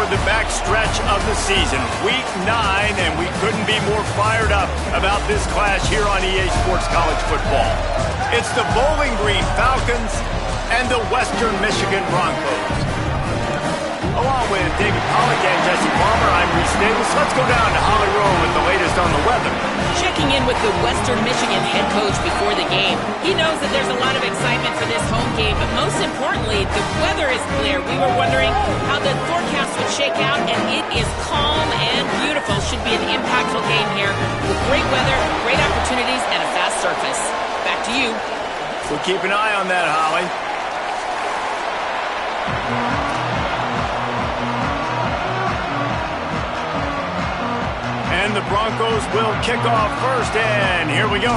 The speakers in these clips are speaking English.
toward the back stretch of the season. Week 9, and we couldn't be more fired up about this clash here on EA Sports College Football. It's the Bowling Green Falcons and the Western Michigan Broncos. Along with David Pollack and Jesse Palmer, I'm Reese Davis. Let's go down to Holly Rowe with the latest on the weather. Checking in with the Western Michigan head coach before the game. He knows that there's a lot of excitement for this home game, but most importantly, the weather is clear. We were wondering how the forecast would shake out, and it is calm and beautiful. Should be an impactful game here with great weather, great opportunities, and a fast surface. Back to you. We'll keep an eye on that, Holly. And the Broncos will kick off first, and here we go.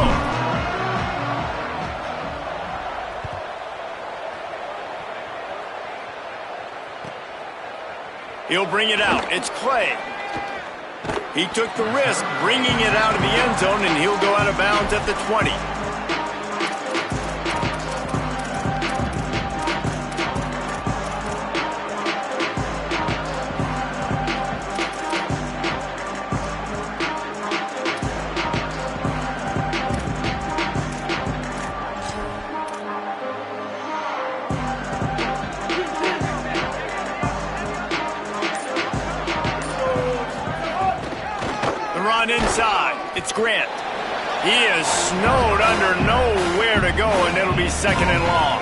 He'll bring it out. It's Clay. He took the risk bringing it out of the end zone, and he'll go out of bounds at the 20. Inside, it's Grant. He is snowed under, nowhere to go, and it'll be second and long.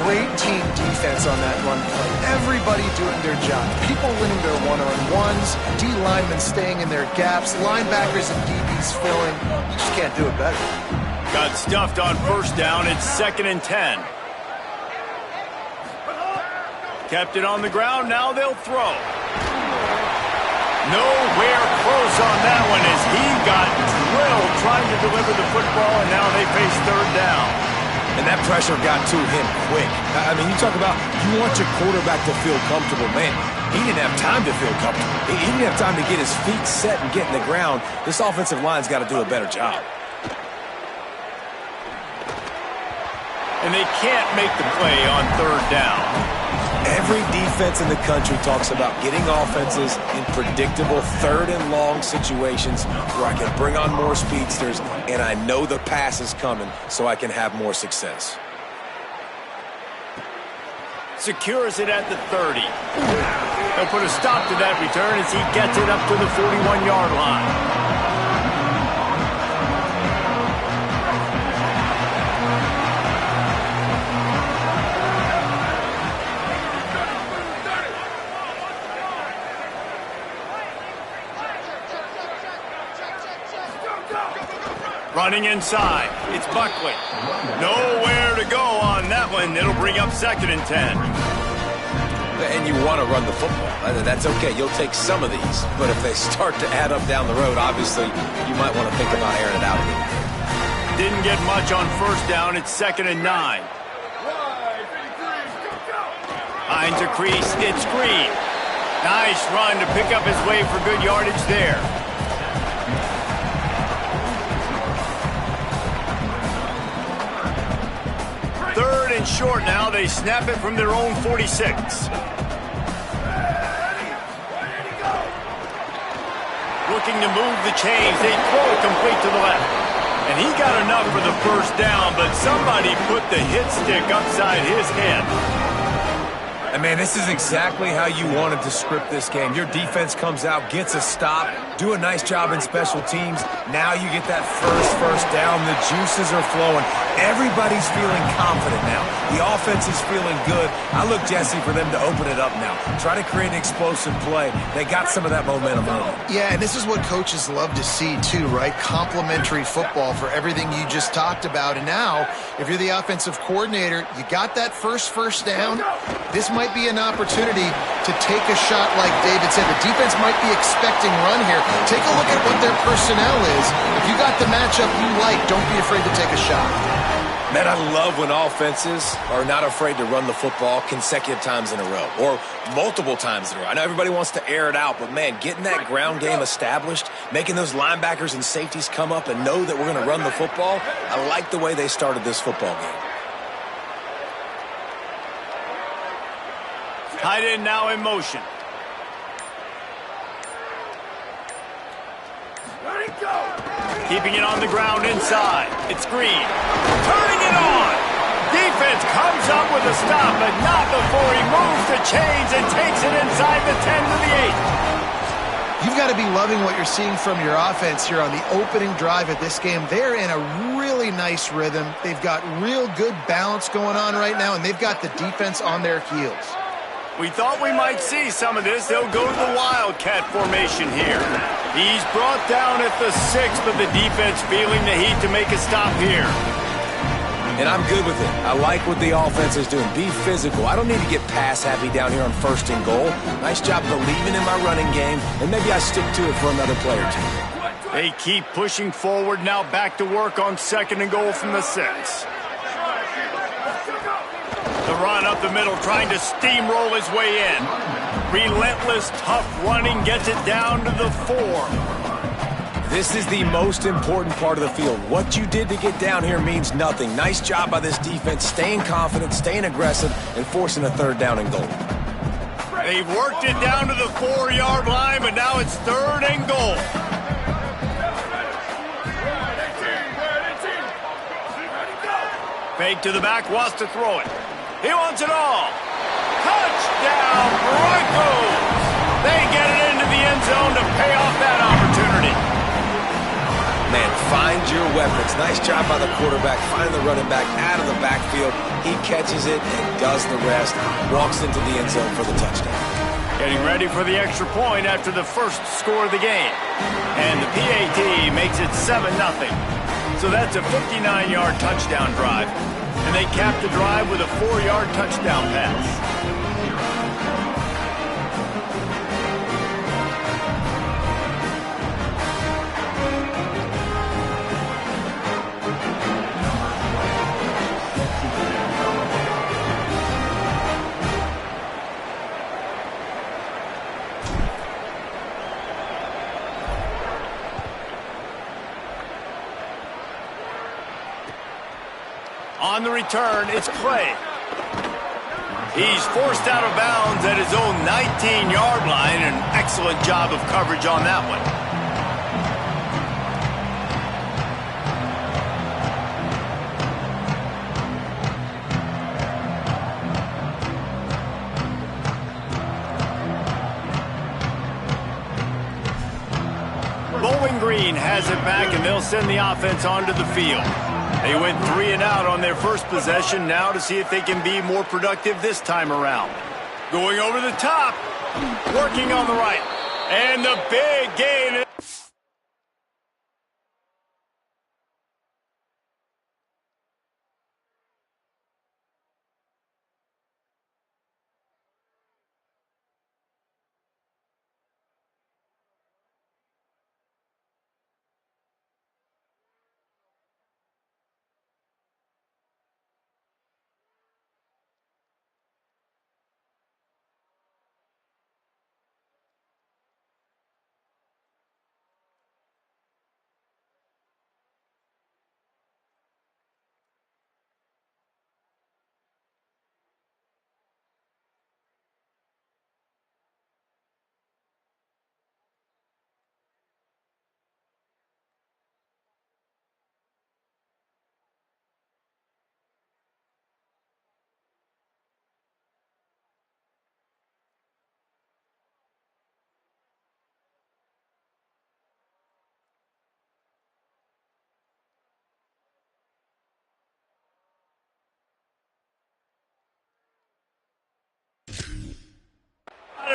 Great team defense on that run play. Everybody doing their job. People winning their one-on-ones, D linemen staying in their gaps, linebackers and DBs filling. You just can't do it better. Got stuffed on first down. It's second and 10. Kept it on the ground. Now they'll throw. Nowhere close on that one as he got drilled trying to deliver the football, and now they face third down. And that pressure got to him quick. I mean, you talk about you want your quarterback to feel comfortable. Man, he didn't have time to feel comfortable. He didn't have time to get his feet set and get in the ground. This offensive line's got to do a better job. And they can't make the play on third down. Every defense in the country talks about getting offenses in predictable third and long situations where I can bring on more speedsters and I know the pass is coming so I can have more success. Secures it at the 30. They'll put a stop to that return as he gets it up to the 41-yard line. Running inside, it's Buckley. Nowhere to go on that one. It'll bring up second and 10. And you want to run the football. That's okay. You'll take some of these. But if they start to add up down the road, obviously, you might want to think about airing it out a little. Didn't get much on first down. It's second and 9. Finds a crease. It's Green. Nice run to pick up his way for good yardage there. Third and short now. They snap it from their own 46. Looking to move the chains. They throw it complete to the left. And he got enough for the first down, but somebody put the hit stick upside his head. And, man, this is exactly how you wanted to script this game. Your defense comes out, gets a stop, do a nice job in special teams. Now you get that first down. The juices are flowing. Everybody's feeling confident now. The offense is feeling good. I look, Jesse, for them to open it up now. Try to create an explosive play. They got some of that momentum early. Yeah, and this is what coaches love to see, too, right? Complementary football for everything you just talked about. And now, if you're the offensive coordinator, you got that first down. This might be an opportunity to take a shot like David said. The defense might be expecting run here. Take a look at what their personnel is. If you got the matchup you like, don't be afraid to take a shot. Man, I love when offenses are not afraid to run the football consecutive times in a row or multiple times in a row. I know everybody wants to air it out, but, man, getting that ground game established, making those linebackers and safeties come up and know that we're going to run the football, I like the way they started this football game. Tight end now in motion. Keeping it on the ground inside. It's Green. Turning it on. Defense comes up with a stop, but not before he moves the chains and takes it inside the 10 to the 8. You've got to be loving what you're seeing from your offense here on the opening drive of this game. They're in a really nice rhythm. They've got real good balance going on right now, and they've got the defense on their heels. We thought we might see some of this. They'll go to the Wildcat formation here. He's brought down at the 6th, but the defense feeling the heat to make a stop here. And I'm good with it. I like what the offense is doing. Be physical. I don't need to get pass happy down here on 1st and goal. Nice job believing in my running game, and maybe I stick to it for another play or two. They keep pushing forward, now back to work on 2nd and goal from the 6. The run up the middle, trying to steamroll his way in. Relentless, tough running, gets it down to the 4. This is the most important part of the field. What you did to get down here means nothing. Nice job by this defense, staying confident, staying aggressive, and forcing a 3rd down and goal. They've worked it down to the 4-yard line, but now it's 3rd and goal. Fake to the back, wants to throw it. He wants it all. Touchdown, Broncos! They get it into the end zone to pay off that opportunity. Man, find your weapons. Nice job by the quarterback. Find the running back out of the backfield. He catches it and does the rest. Walks into the end zone for the touchdown. Getting ready for the extra point after the first score of the game. And the PAT makes it 7-0. So that's a 59-yard touchdown drive. And they cap the drive with a 4-yard touchdown pass. On the return, it's Clay. He's forced out of bounds at his own 19-yard line. An excellent job of coverage on that one. Bowling Green has it back, and they'll send the offense onto the field. They went 3 and out on their first possession, now to see if they can be more productive this time around. Going over the top, working on the right, and the big gain.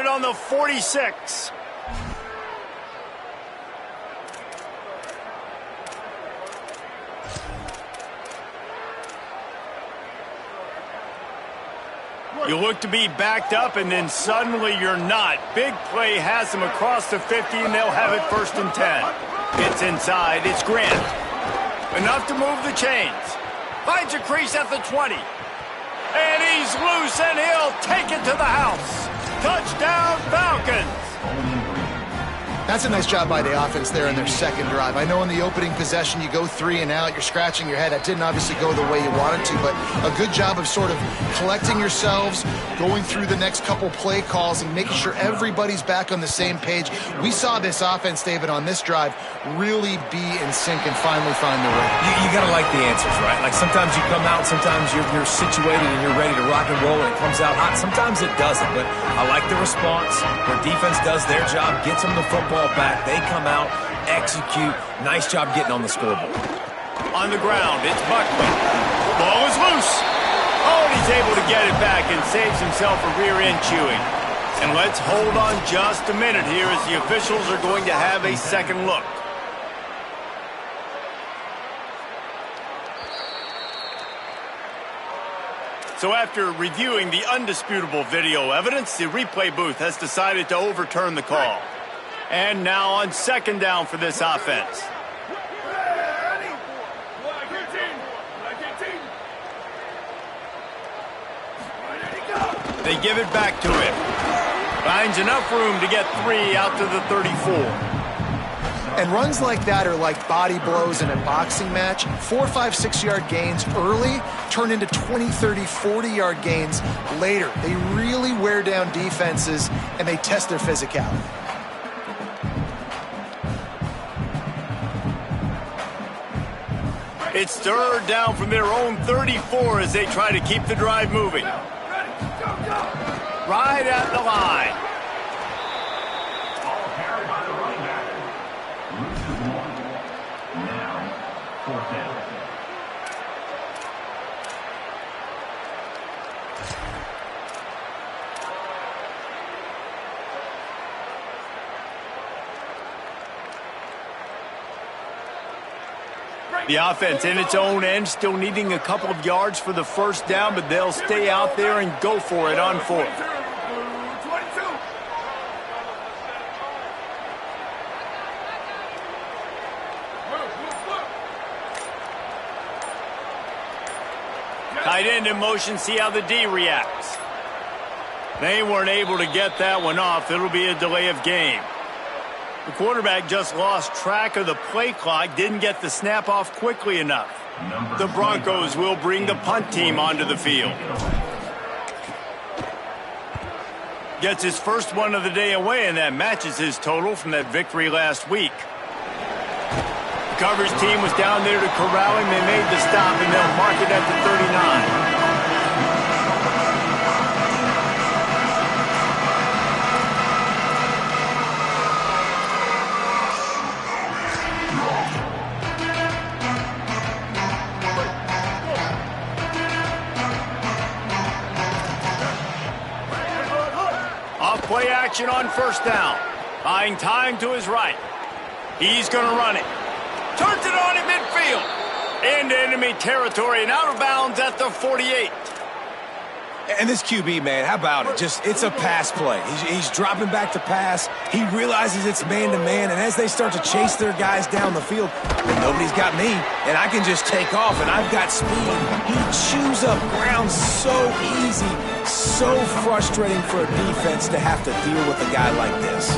On the 46. You look to be backed up, and then suddenly you're not. Big play has them across the 50, and they'll have it 1st and 10. It's inside. It's Grant. Enough to move the chains. Finds a crease at the 20. And he's loose, and he'll take it to the house. Touchdown, Falcons! That's a nice job by the offense there in their second drive. I know in the opening possession you go 3 and out, you're scratching your head. That didn't obviously go the way you wanted to, but a good job of sort of collecting yourselves, going through the next couple play calls and making sure everybody's back on the same page. We saw this offense, David, on this drive really be in sync and finally find the rhythm. You got to like the answers, right? Like sometimes you come out, sometimes you're situated and you're ready to rock and roll and it comes out hot. Sometimes it doesn't, but I like the response where defense does their job, gets them the football back. They come out, execute. Nice job getting on the scoreboard. On the ground, it's Buckman. Ball is loose. Oh, and he's able to get it back and saves himself a rear end chewing. And let's hold on just a minute here as the officials are going to have a second look. So after reviewing the undisputable video evidence, the replay booth has decided to overturn the call. And now on second down for this offense. They give it back to him. Finds enough room to get 3 out to the 34. And runs like that are like body blows in a boxing match. 4, 5, 6-yard gains early turn into 20, 30, 40-yard gains later. They really wear down defenses, and they test their physicality. It's third down from their own 34 as they try to keep the drive moving. Right at the line. The offense in its own end, still needing a couple of yards for the first down, but they'll stay out there and go for it on 4th. Tight end in motion, see how the D reacts. They weren't able to get that one off. It'll be a delay of game. The quarterback just lost track of the play clock, didn't get the snap off quickly enough. The Broncos will bring the punt team onto the field. Gets his first one of the day away, and that matches his total from that victory last week. The coverage team was down there to corral him. They made the stop, and they'll mark it at the 39. Play action on first down. Buying time to his right. He's going to run it. Turns it on in midfield. Into enemy territory and out of bounds at the 48. And this QB, man, how about it? It's a pass play. He's dropping back to pass. He realizes it's man-to-man, and as they start to chase their guys down the field, and nobody's got me, and I can just take off, and I've got speed. He chews up ground so easy, so frustrating for a defense to have to deal with a guy like this.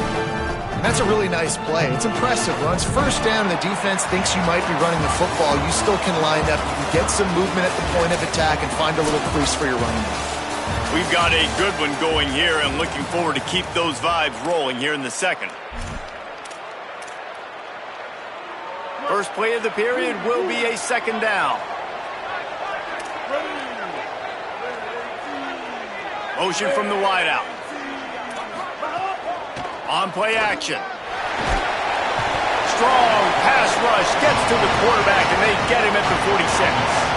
That's a really nice play. It's impressive. Runs first down, the defense thinks you might be running the football. You still can line up. You can get some movement at the point of attack and find a little crease for your running back. We've got a good one going here and looking forward to keep those vibes rolling here in the second. First play of the period will be a second down. Motion from the wideout. On play action. Strong pass rush gets to the quarterback, and they get him at the 46.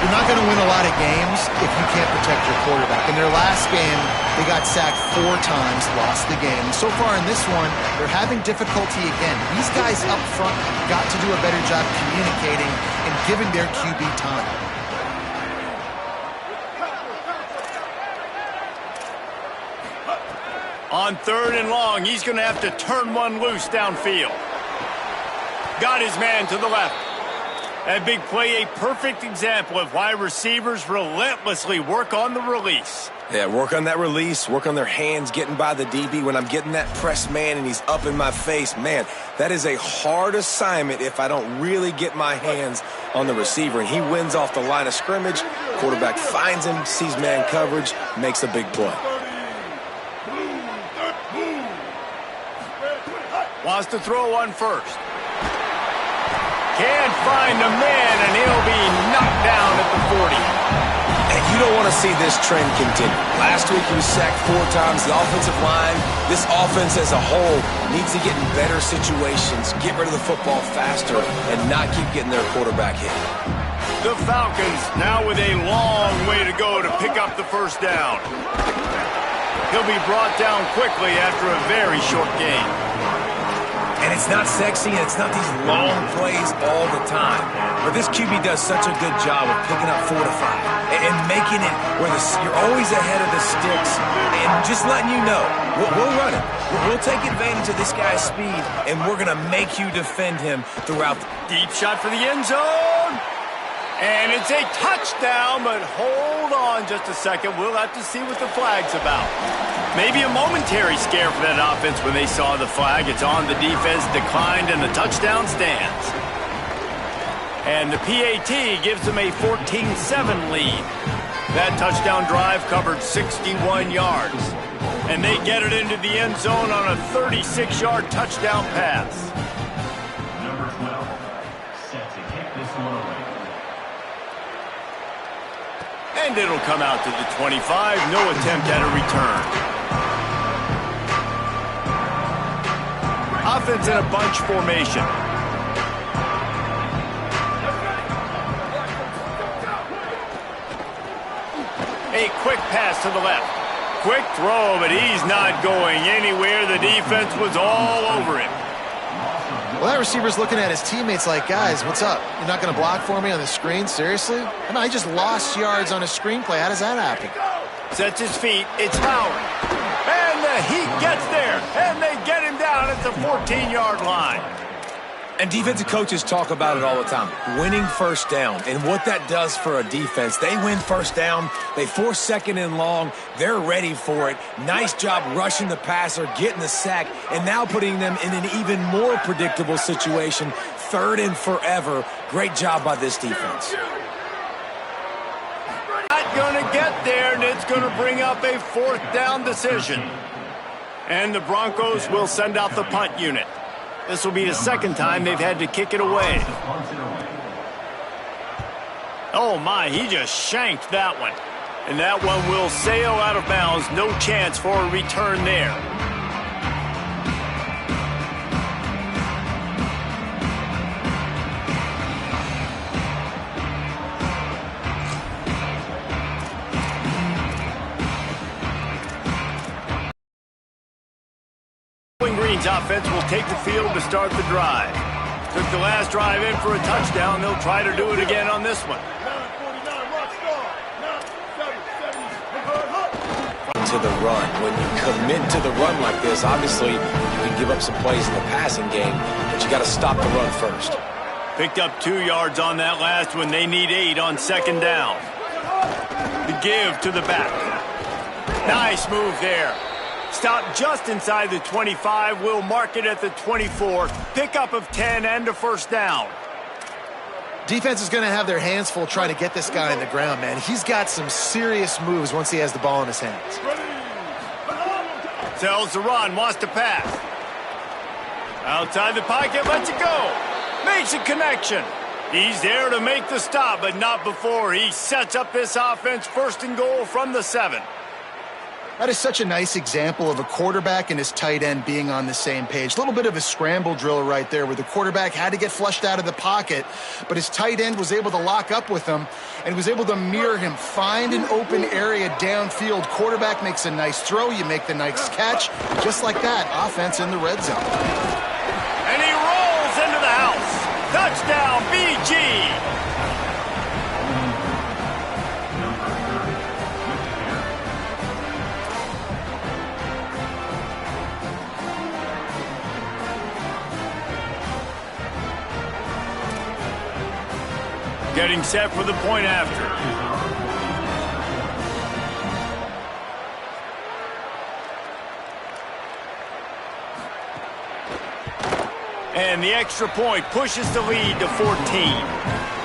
You're not going to win a lot of games if you can't protect your quarterback. In their last game, they got sacked 4 times, lost the game. And so far in this one, they're having difficulty again. These guys up front have got to do a better job communicating and giving their QB time. On third and long, he's going to have to turn one loose downfield. Got his man to the left. That big play, a perfect example of why receivers relentlessly work on the release. Yeah, work on that release, work on their hands, getting by the DB. When I'm getting that press man and he's up in my face, man, that is a hard assignment if I don't really get my hands on the receiver. And he wins off the line of scrimmage. Quarterback finds him, sees man coverage, makes a big play. Wants to throw on first. Can't find a man, and he'll be knocked down at the 40. And you don't want to see this trend continue. Last week he was sacked 4 times. The offensive line, this offense as a whole, needs to get in better situations, get rid of the football faster, and not keep getting their quarterback hit. The Falcons now with a long way to go to pick up the first down. He'll be brought down quickly after a very short game. And it's not sexy, and it's not these long plays all the time. But this QB does such a good job of picking up 4 to 5 and making it where you're always ahead of the sticks and just letting you know, we'll run it. We'll take advantage of this guy's speed, and we're going to make you defend him throughout. Deep shot for the end zone. And it's a touchdown, but hold on just a second. We'll have to see what the flag's about. Maybe a momentary scare for that offense when they saw the flag. It's on, the defense declined, and the touchdown stands. And the PAT gives them a 14-7 lead. That touchdown drive covered 61 yards. And they get it into the end zone on a 36-yard touchdown pass. Number 12, set to kick this one away. And it'll come out to the 25. No attempt at a return. Offense in a bunch formation. A quick pass to the left. Quick throw, but he's not going anywhere. The defense was all over him. Well, that receiver's looking at his teammates like, guys, what's up? You're not going to block for me on the screen? Seriously? I mean, I just lost yards on a screenplay. How does that happen? Sets his feet. It's Howard. And the Heat gets there. And they get him down at the 14-yard line. And defensive coaches talk about it all the time, winning first down. And what that does for a defense, they win first down, they force second and long, they're ready for it. Nice job rushing the passer, getting the sack, and now putting them in an even more predictable situation, 3rd and forever. Great job by this defense. Not going to get there, and it's going to bring up a 4th down decision. And the Broncos will send out the punt unit. This will be the 2nd time they've had to kick it away. Oh, my, he just shanked that one. And that one will sail out of bounds. No chance for a return there. Green's offense will take the field to start the drive. Took the last drive in for a touchdown. They'll try to do it again on this one. To the run. When you commit to the run like this, obviously you can give up some plays in the passing game, but you got to stop the run first. Picked up 2 yards on that last one. They need 8 on 2nd down. The give to the back. Nice move there. Stop just inside the 25. We'll mark it at the 24. Pickup of 10 and a 1st down. Defense is going to have their hands full trying to get this guy on the ground, man. He's got some serious moves once he has the ball in his hands. Tells the run, wants to pass. Outside the pocket, lets it go. Makes a connection. He's there to make the stop, but not before. He sets up this offense 1st and goal from the 7. That is such a nice example of a quarterback and his tight end being on the same page. A little bit of a scramble drill right there where the quarterback had to get flushed out of the pocket, but his tight end was able to lock up with him and was able to mirror him, find an open area downfield. Quarterback makes a nice throw. You make the nice catch. Just like that, offense in the red zone. And he rolls into the house. Touchdown, BG. Getting set for the point after. And the extra point pushes the lead to 14.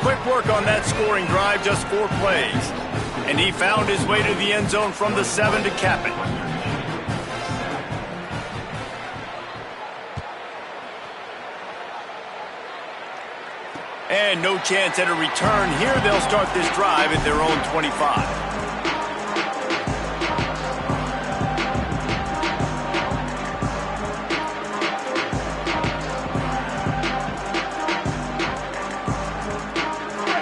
Quick work on that scoring drive, just 4 plays. And he found his way to the end zone from the 7 to cap it. And no chance at a return here. They'll start this drive at their own 25.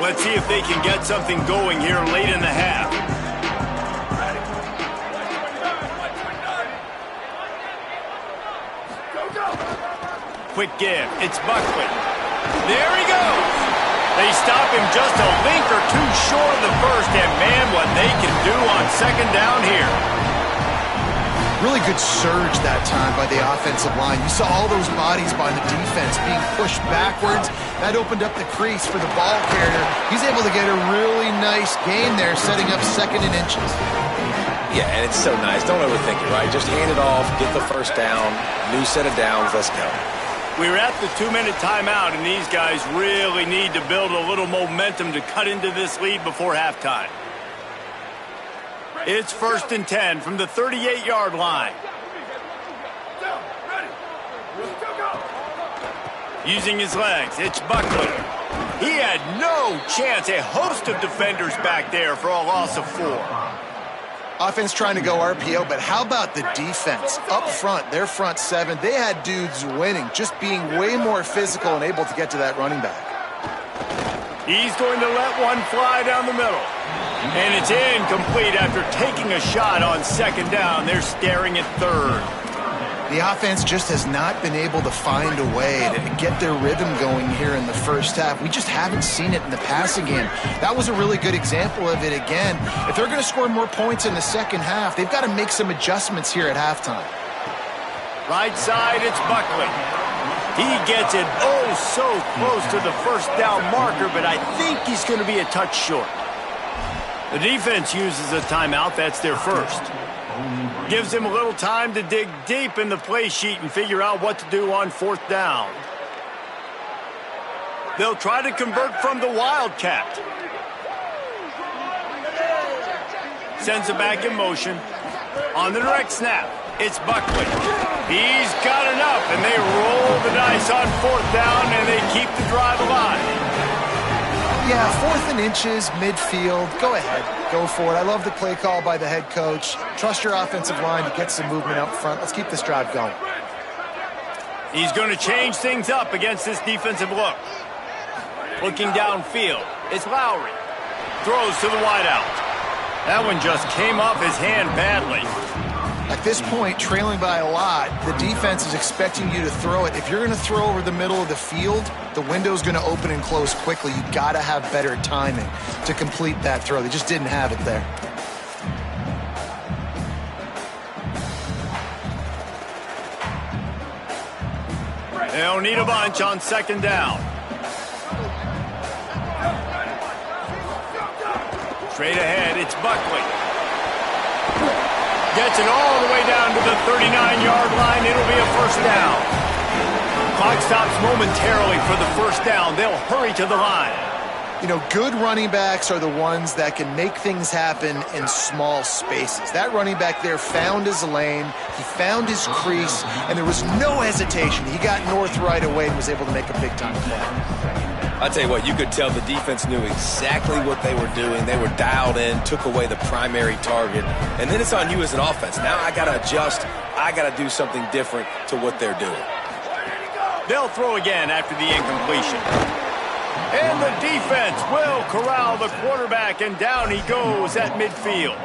Let's see if they can get something going here late in the half. Quick give. It's Buckley. There he goes. They stop him just a link or two short of the first, and man, what they can do on second down here. Really good surge that time by the offensive line. You saw all those bodies by the defense being pushed backwards. That opened up the crease for the ball carrier. He's able to get a really nice gain there, setting up 2nd and inches. Yeah, and it's so nice. Don't overthink it, right? Just hand it off, get the first down, new set of downs, let's go. We're at the 2-minute timeout, and these guys really need to build a little momentum to cut into this lead before halftime. It's 1st and 10 from the 38-yard line. Using his legs, it's Buckley. He had no chance. A host of defenders back there for a loss of 4. Offense trying to go RPO, but how about the defense? Up front, their front 7, they had dudes winning, just being way more physical and able to get to that running back. He's going to let one fly down the middle. And it's incomplete after taking a shot on 2nd down. They're staring at 3rd. The offense just has not been able to find a way to get their rhythm going here in the first half. We just haven't seen it in the passing game. That was a really good example of it again. If they're going to score more points in the second half, they've got to make some adjustments here at halftime. Right side, it's Buckley. He gets it so close to the first down marker, but I think he's going to be a touch short. The defense uses a timeout. That's their first. Gives him a little time to dig deep in the play sheet and figure out what to do on 4th down. They'll try to convert from the Wildcat. Sends it back in motion. On the direct snap, it's Buckley. He's got enough, and they roll the dice on 4th down, and they keep the drive alive. Yeah, 4th and inches, midfield. Go ahead. Go for it. I love the play call by the head coach. Trust your offensive line to get some movement up front. Let's keep this drive going. He's going to change things up against this defensive look. Looking downfield, it's Lowry. Throws to the wideout. That one just came off his hand badly. At this point, trailing by a lot, the defense is expecting you to throw it. If you're going to throw over the middle of the field, the window's going to open and close quickly. You got to have better timing to complete that throw. They just didn't have it there. They'll need a bunch on 2nd down. Straight ahead, it's Buckley. Gets it all the way down to the 39-yard line. It'll be a 1st down. Clock stops momentarily for the 1st down. They'll hurry to the line. You know, good running backs are the ones that can make things happen in small spaces. That running back there found his lane, he found his crease, and there was no hesitation. He got north right away and was able to make a big-time play. I'll tell you what, you could tell the defense knew exactly what they were doing. They were dialed in, took away the primary target, and then it's on you as an offense. Now I got to adjust. I got to do something different to what they're doing. They'll throw again after the incompletion. And the defense will corral the quarterback, and down he goes at midfield.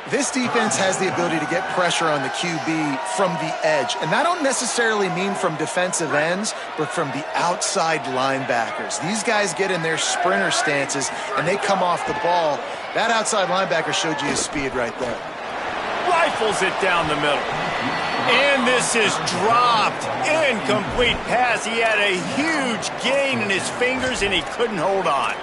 This defense has the ability to get pressure on the QB from the edge. And that don't necessarily mean from defensive ends, but from the outside linebackers. These guys get in their sprinter stances, and they come off the ball. That outside linebacker showed you his speed right there. Rifles it down the middle. And this is dropped. Incomplete pass. He had a huge gain in his fingers, and he couldn't hold on.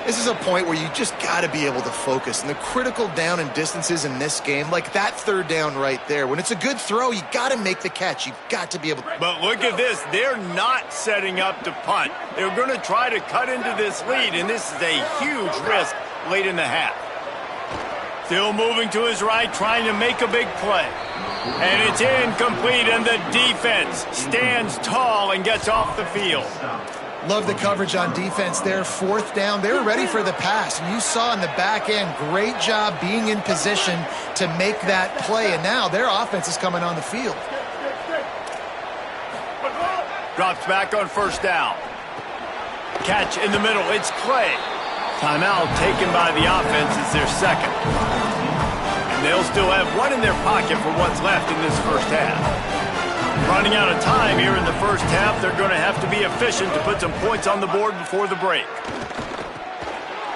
This is a point where you just got to be able to focus. And the critical down and distances in this game, like that third down right there, when it's a good throw, you got to make the catch. You've got to be able to. But look at this. They're not setting up to punt. They're going to try to cut into this lead, and this is a huge risk late in the half. Still moving to his right, trying to make a big play. And it's incomplete, and the defense stands tall and gets off the field. Love the coverage on defense there. Fourth down, they were ready for the pass. And you saw in the back end, great job being in position to make that play. And now their offense is coming on the field. Drops back on first down. Catch in the middle, it's Clay. Timeout taken by the offense. It's their second. And they'll still have one in their pocket for what's left in this first half. Running out of time here in the first half, they're going to have to be efficient to put some points on the board before the break.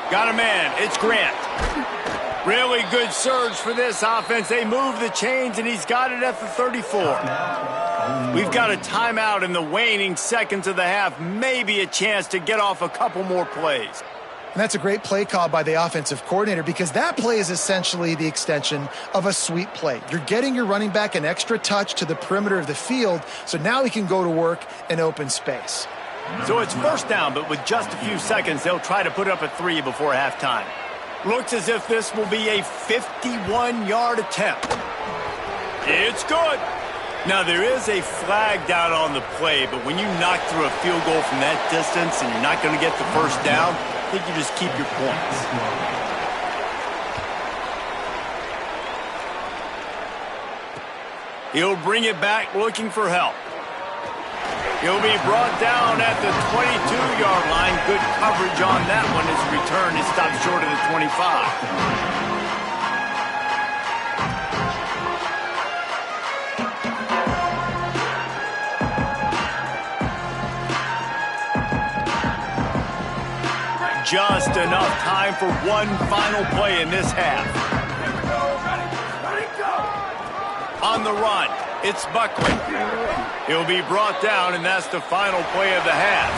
Got a man, it's Grant. Really good surge for this offense. They move the chains, and he's got it at the 34. We've got a timeout in the waning seconds of the half. Maybe a chance to get off a couple more plays. And that's a great play call by the offensive coordinator because that play is essentially the extension of a sweep play. You're getting your running back an extra touch to the perimeter of the field, so now he can go to work in open space. So it's first down, but with just a few seconds, they'll try to put up a 3 before halftime. Looks as if this will be a 51-yard attempt. It's good. Now, there is a flag down on the play, but when you knock through a field goal from that distance and you're not going to get the first down, I think you just keep your points. He'll bring it back looking for help. He'll be brought down at the 22-yard line. Good coverage on that one. His return is stopped short of the 25. Just enough time for one final play in this half. On the run, it's Buckley. He'll be brought down, and that's the final play of the half.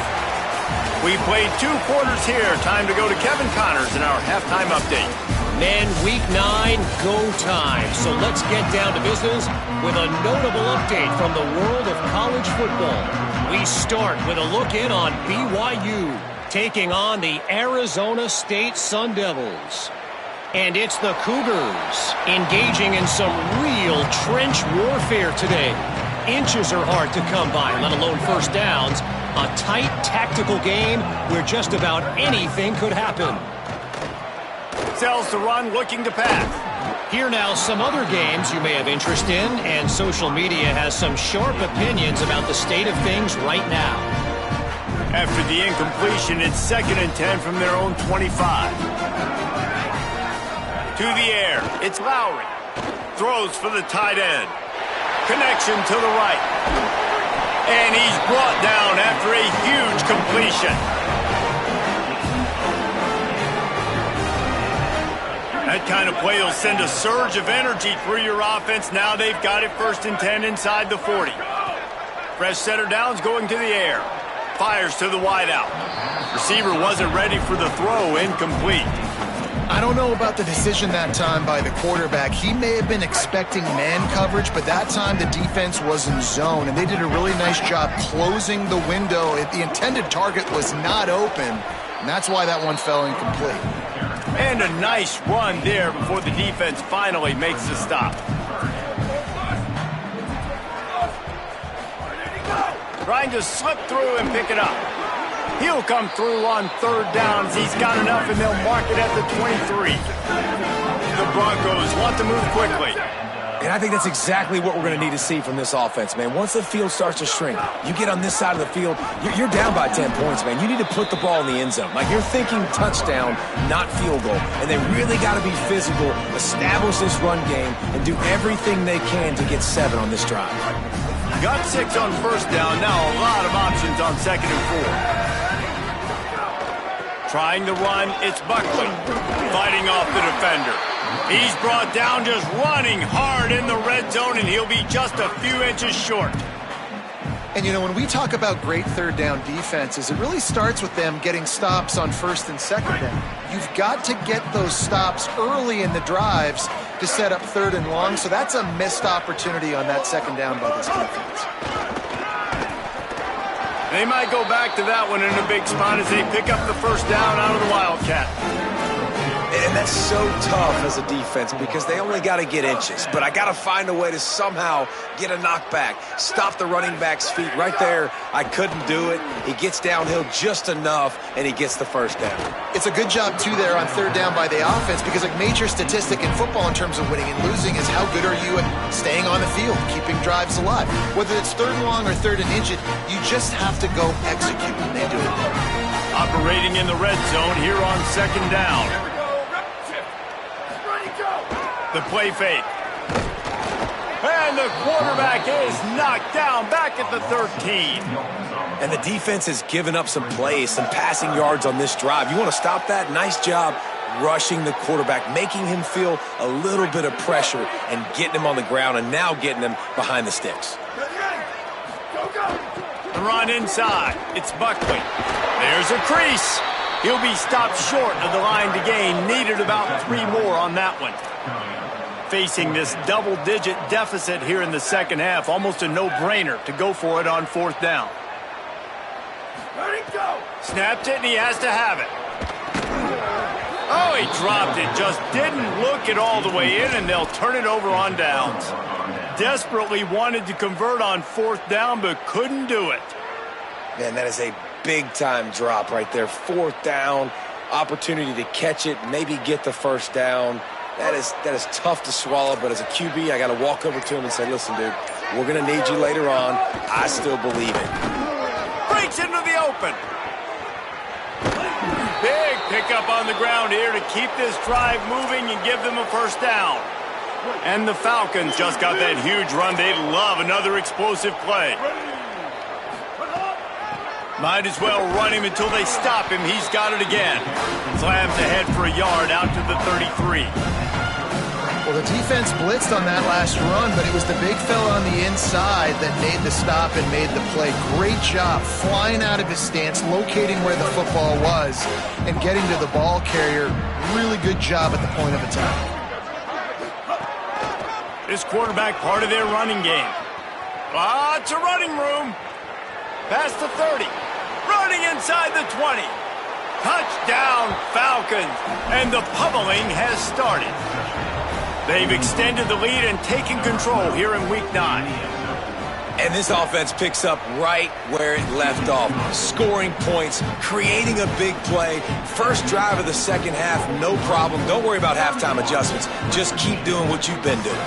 We played 2 quarters here. Time to go to Kevin Connors in our halftime update. Men, week 9, go time. So let's get down to business with a notable update from the world of college football. We start with a look in on BYU taking on the Arizona State Sun Devils. And it's the Cougars engaging in some real trench warfare today. Inches are hard to come by, let alone first downs. A tight tactical game where just about anything could happen. Sells to run, looking to pass. Here now, some other games you may have interest in, and social media has some sharp opinions about the state of things right now. After the incompletion, it's 2nd and 10 from their own 25. To the air, it's Lowry. Throws for the tight end. Connection to the right. And he's brought down after a huge completion. That kind of play will send a surge of energy through your offense. Now they've got it 1st and 10 inside the 40. Fresh setter downs going to the air. Fires to the wideout. Receiver wasn't ready for the throw, incomplete. I don't know about the decision that time by the quarterback. He may have been expecting man coverage, but that time the defense was in zone, and they did a really nice job closing the window. The intended target was not open, and that's why that one fell incomplete. And a nice run there before the defense finally makes the stop. Trying to slip through and pick it up. He'll come through on 3rd downs. He's got enough, and they'll mark it at the 23. The Broncos want to move quickly. And I think that's exactly what we're going to need to see from this offense, man. Once the field starts to shrink, you get on this side of the field, you're down by 10 points, man. You need to put the ball in the end zone. Like, you're thinking touchdown, not field goal. And they really got to be physical, establish this run game, and do everything they can to get 7 on this drive. Got 6 on first down. Now a lot of options on 2nd and 4. Trying to run, it's Buckley. Fighting off the defender. He's brought down just running hard in the red zone, and he'll be just a few inches short. And, you know, when we talk about great third down defenses, it really starts with them getting stops on first and second down. You've got to get those stops early in the drives to set up third and long, so that's a missed opportunity on that second down by this defense. They might go back to that one in a big spot as they pick up the first down out of the Wildcat. And that's so tough as a defense because they only got to get inches. But I got to find a way to somehow get a knockback, stop the running back's feet. Right there, I couldn't do it. He gets downhill just enough, and he gets the first down. It's a good job, too, there on third down by the offense because a major statistic in football in terms of winning and losing is how good are you at staying on the field, keeping drives alive. Whether it's third and long or third and inch, you just have to go execute, and they do it. Operating in the red zone here on second down. The play fake. And the quarterback is knocked down back at the 13. And the defense has given up some plays, some passing yards on this drive. You want to stop that? Nice job rushing the quarterback, making him feel a little bit of pressure and getting him on the ground and now getting him behind the sticks. The run inside. It's Buckley. There's a crease. He'll be stopped short of the line to gain. Needed about 3 more on that one. Facing this double-digit deficit here in the second half, almost a no-brainer to go for it on fourth down. Snapped it, and he has to have it. Oh, he dropped it. Just didn't look it all the way in, and they'll turn it over on downs. Desperately wanted to convert on fourth down, but couldn't do it. Man, that is a big-time drop right there. Fourth down, opportunity to catch it, maybe get the first down. That is tough to swallow, but as a QB, I got to walk over to him and say, listen, dude, we're going to need you later on. I still believe it. Breaks into the open. Big pickup on the ground here to keep this drive moving and give them a first down. And the Falcons just got that huge run. They'd love another explosive play. Might as well run him until they stop him. He's got it again. Slams ahead for a yard out to the 33. Well, the defense blitzed on that last run, but it was the big fella on the inside that made the stop and made the play. Great job flying out of his stance, locating where the football was, and getting to the ball carrier. Really good job at the point of attack. This quarterback part of their running game. Lots of running room. Past the 30. Running inside the 20. Touchdown, Falcons. And the pummeling has started. They've extended the lead and taken control here in Week 9. And this offense picks up right where it left off. Scoring points, creating a big play. First drive of the second half, no problem. Don't worry about halftime adjustments. Just keep doing what you've been doing.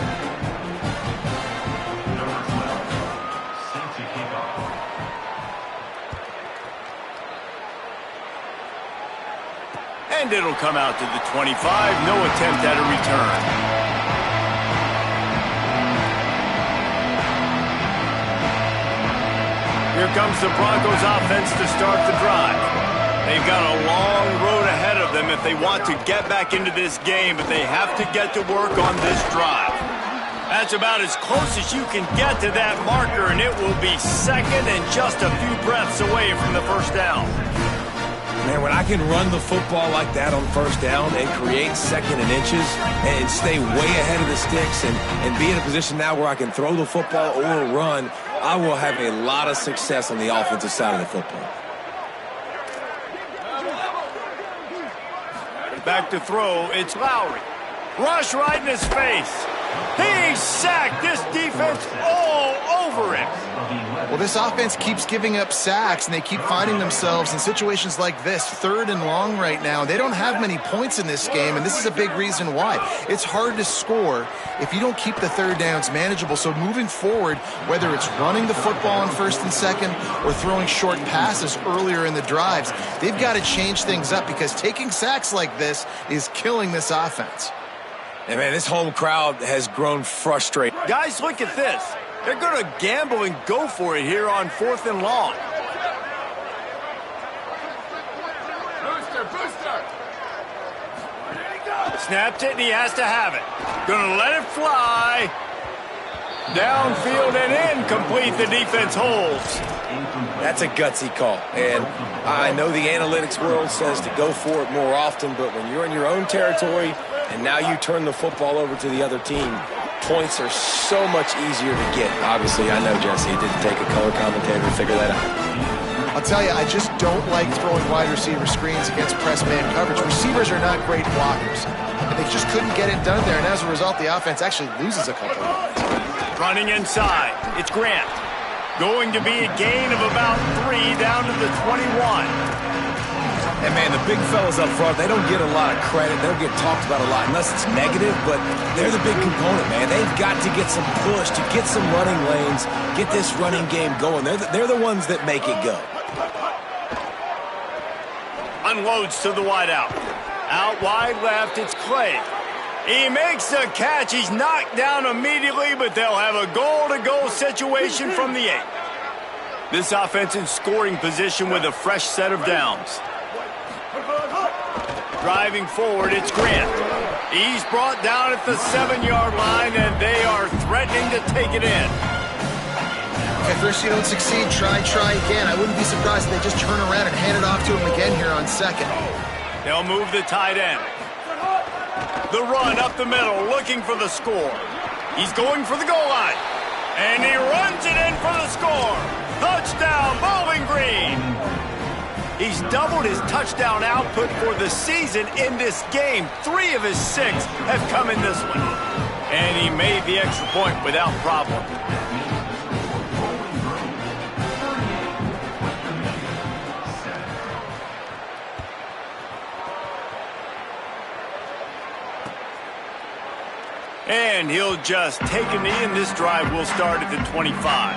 And it'll come out to the 25. No attempt at a return. Here comes the Broncos offense to start the drive. They've got a long road ahead of them if they want to get back into this game, but they have to get to work on this drive. That's about as close as you can get to that marker, and it will be second and just a few breaths away from the first down. Man, when I can run the football like that on first down and create second and inches and stay way ahead of the sticks and be in a position now where I can throw the football or run, I will have a lot of success on the offensive side of the football. Back to throw, it's Lowry. Rush right in his face. He's sacked. This defense all over him. Well, this offense keeps giving up sacks, and they keep finding themselves in situations like this, third and long right now. They don't have many points in this game, and this is a big reason why. It's hard to score if you don't keep the third downs manageable. So moving forward, whether it's running the football on first and second or throwing short passes earlier in the drives, they've got to change things up because taking sacks like this is killing this offense. And, man, this home crowd has grown frustrated. Guys, look at this. They're going to gamble and go for it here on fourth and long. Snapped it, and he has to have it. Going to let it fly. Downfield and incomplete. The defense holds. That's a gutsy call. And I know the analytics world says to go for it more often, but when you're in your own territory and now you turn the football over to the other team, points are so much easier to get. Obviously, I know, Jesse, it didn't take a color commentator to figure that out. I'll tell you, I just don't like throwing wide receiver screens against press man coverage. Receivers are not great blockers, and they just couldn't get it done there, and as a result, the offense actually loses a couple of yards. Running inside, it's Grant. Going to be a gain of about 3 down to the 21. And, man, the big fellas up front, they don't get a lot of credit. They don't get talked about a lot unless it's negative, but they're the big component, man. They've got to get some push, to get some running lanes, get this running game going. They're the ones that make it go. Unloads to the wideout. Out wide left, it's Clay. He makes the catch. He's knocked down immediately, but they'll have a goal-to-goal situation from the 8. This offense in scoring position with a fresh set of downs. Driving forward, it's Grant. He's brought down at the 7-yard line, and they are threatening to take it in. If first you don't succeed, try again. I wouldn't be surprised if they just turn around and hand it off to him again here on second. They'll move the tight end. The run up the middle, looking for the score. He's going for the goal line. And he runs it in for the score. Touchdown, Bowling Green. He's doubled his touchdown output for the season in this game. 3 of his 6 have come in this one. And he made the extra point without problem. And he'll just take a knee, and this drive will start at the 25.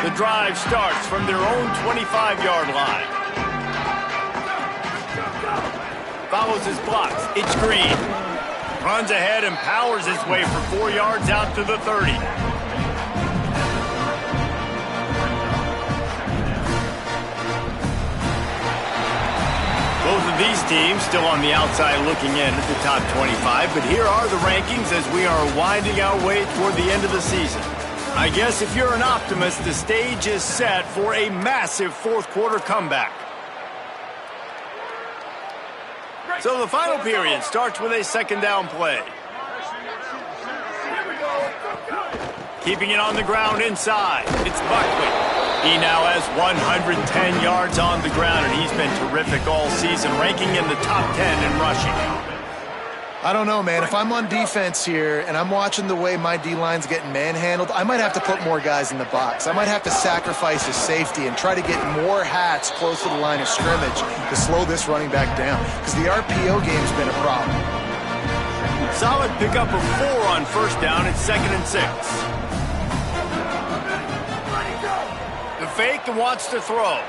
The drive starts from their own 25-yard line. Follows his blocks. It's Green. Runs ahead and powers his way for 4 yards out to the 30. Both of these teams still on the outside looking in at the top 25, but here are the rankings as we are winding our way toward the end of the season. I guess if you're an optimist, the stage is set for a massive fourth-quarter comeback. So the final period starts with a second-down play. Keeping it on the ground inside, it's Buckley. He now has 110 yards on the ground, and he's been terrific all season, ranking in the top 10 in rushing. I don't know, man. If I'm on defense here and I'm watching the way my D-line's getting manhandled, I might have to put more guys in the box. I might have to sacrifice his safety and try to get more hats close to the line of scrimmage to slow this running back down, because the RPO game's been a problem. Solid pickup of 4 on first down. It's 2nd and 6. The fake and wants to throw.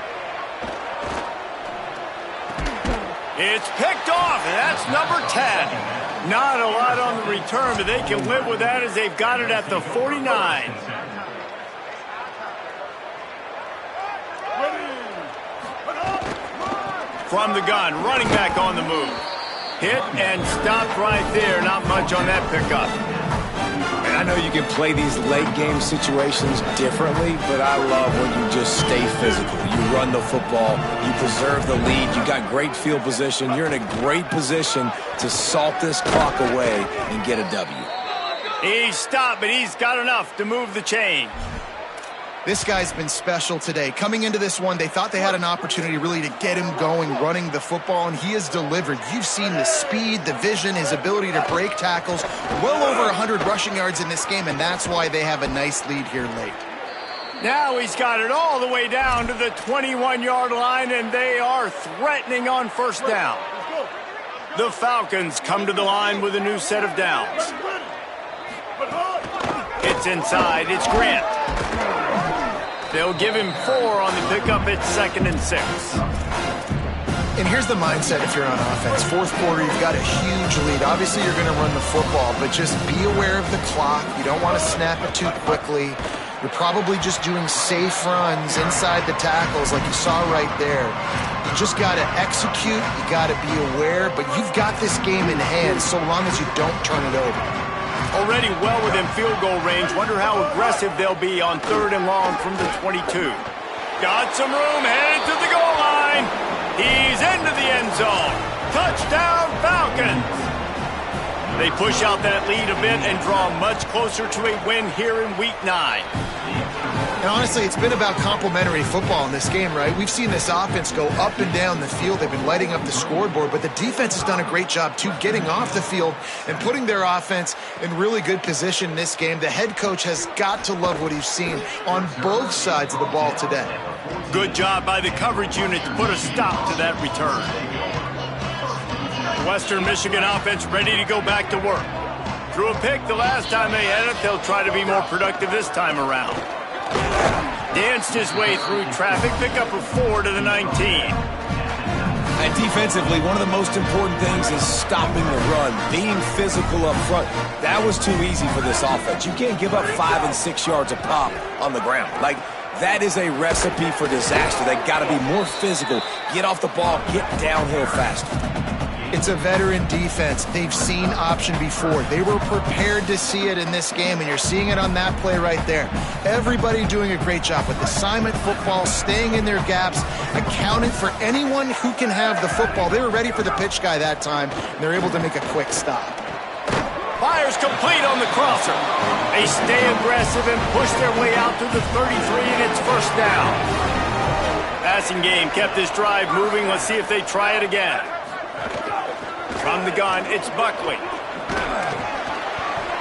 It's picked off, and that's number 10. Not a lot on the return, but they can live with that as they've got it at the 49. From the gun, running back on the move. Hit and stopped right there. Not much on that pickup. And I know you can play these late-game situations differently, but I love when you just stay physical. You run the football, you preserve the lead, you got great field position, you're in a great position to salt this clock away and get a W. He's stopped, but he's got enough to move the chain. This guy's been special today. Coming into this one, they thought they had an opportunity really to get him going, running the football, and he has delivered. You've seen the speed, the vision, his ability to break tackles. Well over 100 rushing yards in this game, and that's why they have a nice lead here late. Now he's got it all the way down to the 21-yard line, and they are threatening on first down. The Falcons come to the line with a new set of downs. It's inside. It's Grant. They'll give him 4 on the pickup. It's 2nd and 6. And here's the mindset if you're on offense. Fourth quarter, you've got a huge lead. Obviously, you're going to run the football, but just be aware of the clock. You don't want to snap it too quickly. You're probably just doing safe runs inside the tackles like you saw right there. You just got to execute. You got to be aware, but you've got this game in hand so long as you don't turn it over. Already well within field goal range. Wonder how aggressive they'll be on 3rd and long from the 22. Got some room, headed to the goal line. He's into the end zone. Touchdown, Falcons. They push out that lead a bit and draw much closer to a win here in Week 9. And honestly, it's been about complementary football in this game, right? We've seen this offense go up and down the field. They've been lighting up the scoreboard, but the defense has done a great job, too, getting off the field and putting their offense in really good position in this game. The head coach has got to love what he's seen on both sides of the ball today. Good job by the coverage unit to put a stop to that return. Western Michigan offense ready to go back to work. Threw a pick the last time they had it. They'll try to be more productive this time around. Danced his way through traffic, pick up a 4 to the 19. And defensively, one of the most important things is stopping the run, being physical up front. That was too easy for this offense. You can't give up 5 and 6 yards a pop on the ground. Like, that is a recipe for disaster. They got to be more physical, get off the ball, get downhill faster. It's a veteran defense. They've seen option before. They were prepared to see it in this game, and you're seeing it on that play right there. Everybody doing a great job with assignment football, staying in their gaps, accounting for anyone who can have the football. They were ready for the pitch guy that time, and they're able to make a quick stop. Fires complete on the crosser. They stay aggressive and push their way out to the 33, and it's first down. Passing game kept this drive moving. Let's see if they try it again. From the gun, it's Buckley.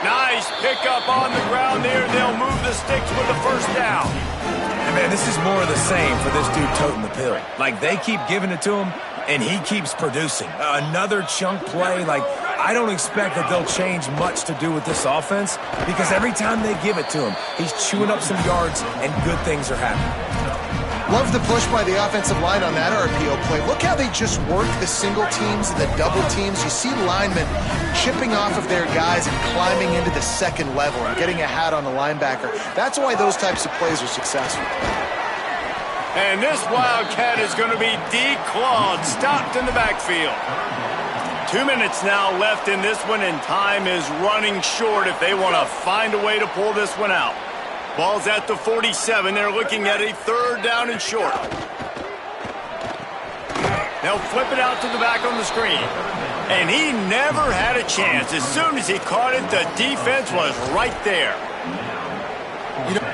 Nice pickup on the ground there. They'll move the sticks with the first down. And man, this is more of the same for this dude toting the pill. Like, they keep giving it to him, and he keeps producing. Another chunk play. Like, I don't expect that they'll change much to do with this offense, because every time they give it to him, he's chewing up some yards, and good things are happening. Love the push by the offensive line on that RPO play. Look how they just work the single teams and the double teams. You see linemen chipping off of their guys and climbing into the second level and getting a hat on the linebacker. That's why those types of plays are successful. And this Wildcat is going to be declawed, stopped in the backfield. 2 minutes now left in this one, and time is running short if they want to find a way to pull this one out. Ball's at the 47. They're looking at a 3rd down and short. They'll flip it out to the back on the screen. And he never had a chance. As soon as he caught it, the defense was right there.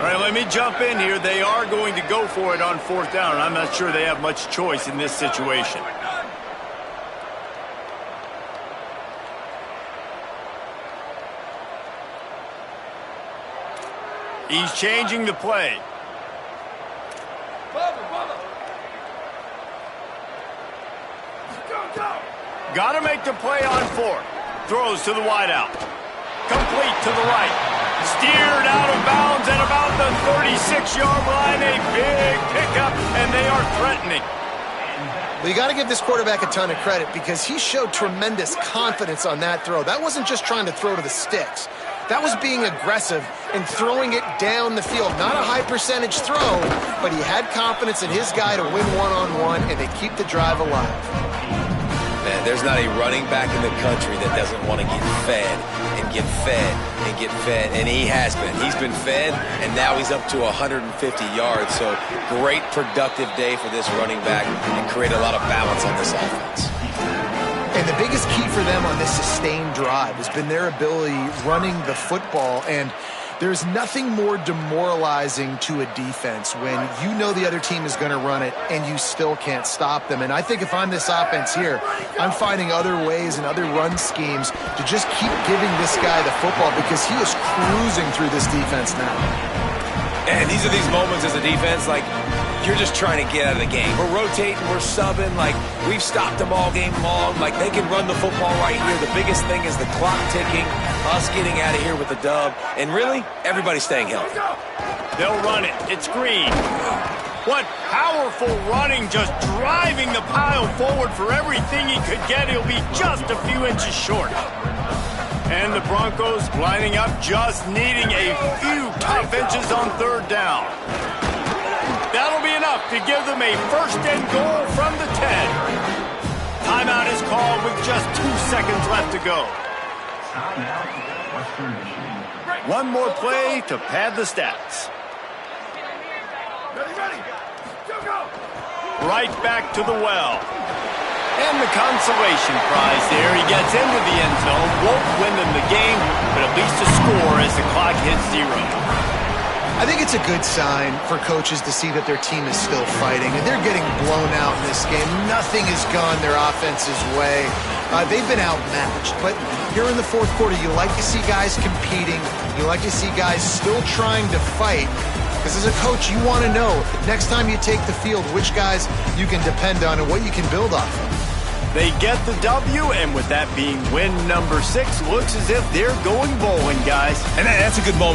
All right, let me jump in here. They are going to go for it on 4th down, and I'm not sure they have much choice in this situation. He's changing the play. Got to make the play on 4th. Throws to the wideout. Complete to the right. Steered out of bounds at about the 36-yard line. A big pickup, and they are threatening. Well, you got to give this quarterback a ton of credit because he showed tremendous confidence on that throw. That wasn't just trying to throw to the sticks. That was being aggressive and throwing it down the field. Not a high percentage throw, but he had confidence in his guy to win one-on-one, and they keep the drive alive. Man, there's not a running back in the country that doesn't want to get fed and get fed and get fed, and he has been. He's been fed, and now he's up to 150 yards, so great productive day for this running back and create a lot of balance on this offense. And the biggest key for them on this sustained drive has been their ability running the football. And there's nothing more demoralizing to a defense when you know the other team is going to run it and you still can't stop them. And I think if I'm this offense here, I'm finding other ways and other run schemes to just keep giving this guy the football because he is cruising through this defense now. And these are these moments as a defense, like, you're just trying to get out of the game. We're rotating, we're subbing, like, we've stopped them all game long. Like, they can run the football right here. The biggest thing is the clock ticking, us getting out of here with the dub, and really, everybody staying healthy. They'll run it. It's Green. What powerful running, just driving the pile forward for everything he could get. He'll be just a few inches short. And the Broncos lining up, just needing a few tough inches on third down. That'll be enough to give them a first and goal from the 10. Timeout is called with just 2 seconds left to go. One more play to pad the stats. Right back to the well. And the consolation prize there. He gets into the end zone. Won't win them the game, but at least a score as the clock hits 0. I think it's a good sign for coaches to see that their team is still fighting, and they're getting blown out in this game. Nothing has gone their offense's way. They've been outmatched, but here in the fourth quarter, you like to see guys competing. You like to see guys still trying to fight, because as a coach, you want to know next time you take the field which guys you can depend on and what you can build off of. They get the W, and with that being win number 6, looks as if they're going bowling, guys. And that's a good moment.